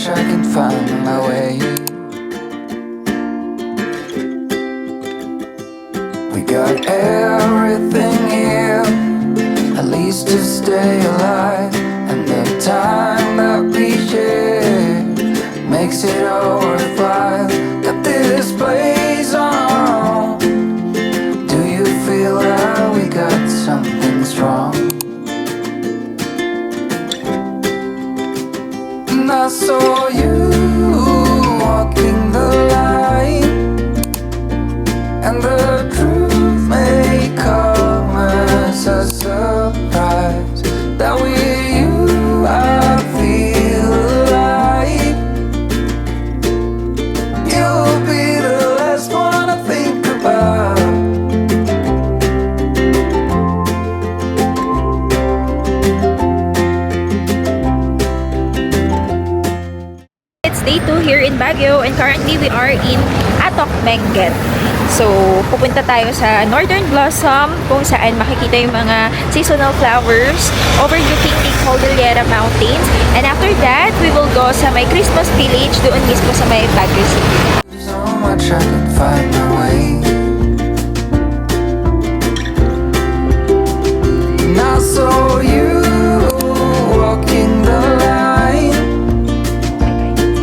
much I can find my way. We got everything here, at least to stay alive. And the time that we share makes it all worthwhile. Got this place on our own. Do you feel that we got something strong? And I saw you walking the line, and the truth may come as a surprise that with you I feel alive. You'll be the last one I think about. It's day 2 here in Baguio and currently we are in Atok, Benguet. So, pupunta tayo sa Northern Blossom kung saan makikita yung mga seasonal flowers overlooking the Cordillera Mountains. And after that, we will go sa may Christmas Village doon mismo sa may Baguio City. So much I can find my way. And I saw you walking the line,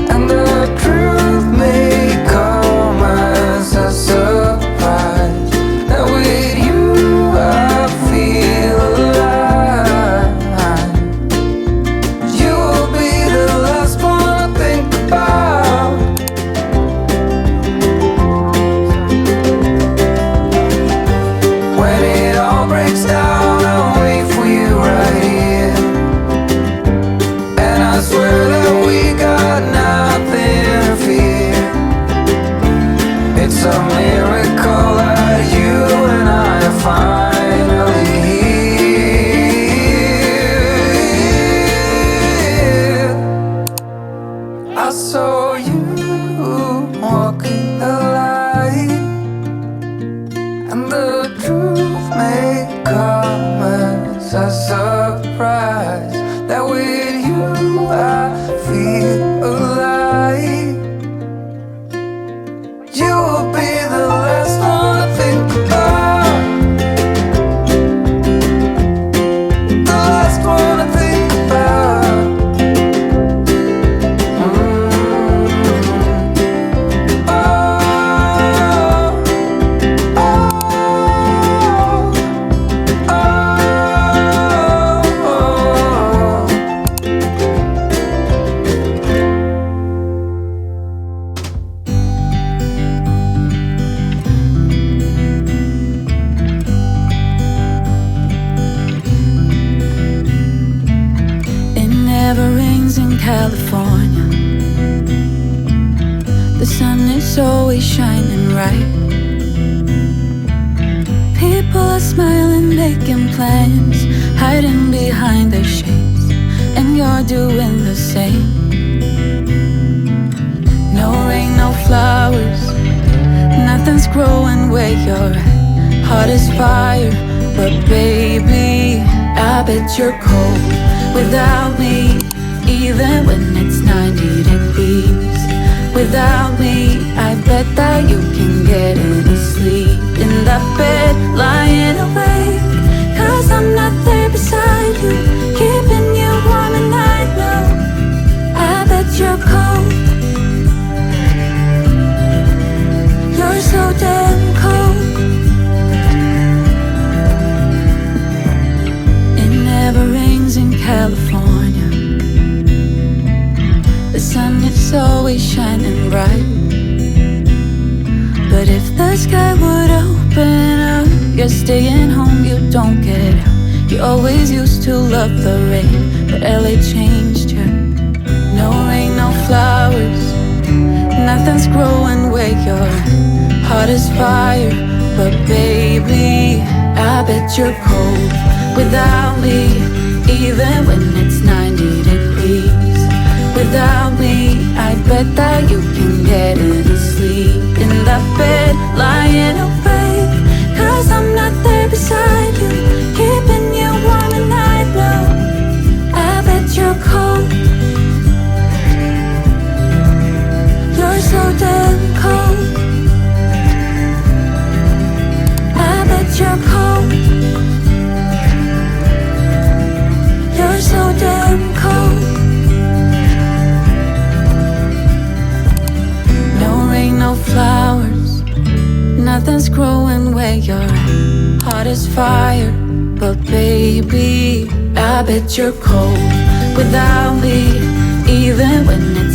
and the truth may come as a surprise that with you I feel alive. You'll be the last one I think about. When it all breaks down, I'll wait for you right here. And I swear that we got nothing to fear. It's a miracle that you and I are finally here. I saw you walking the line, and the truth may come as a surprise that with you I feel alive. You'll be the last one I think about. The last one I think about. It never rains in California. The sun is always shining bright. People are smiling, making plans, hiding behind their shades, and you're doing the same. No rain, no flowers, nothing's growing where you're at. Heart is fire, but baby, I bet you're cold without me. Even when it's 90 degrees without me, I bet that you can get any sleep in that bed, lying awake. Cause I'm not there beside you, keeping you warm at night. No, I bet you're cold. You're so damn cold. It never rains in California. The sun is always shining bright. But if the sky would open up, you're staying home, you don't get out. You always used to love the rain, but LA changed you. No rain, no flowers, nothing's growing where you're at. Heart is fire, but baby, I bet you're cold without me. Even when it's 90 degrees without me, I bet that you can get any sleep in that bed, lying awake. Cause I'm not there beside you, keeping you warm at night. No, I bet you're cold. Nothing's growing where you're at. Heart is fire, but baby, I bet you're cold without me. Even when it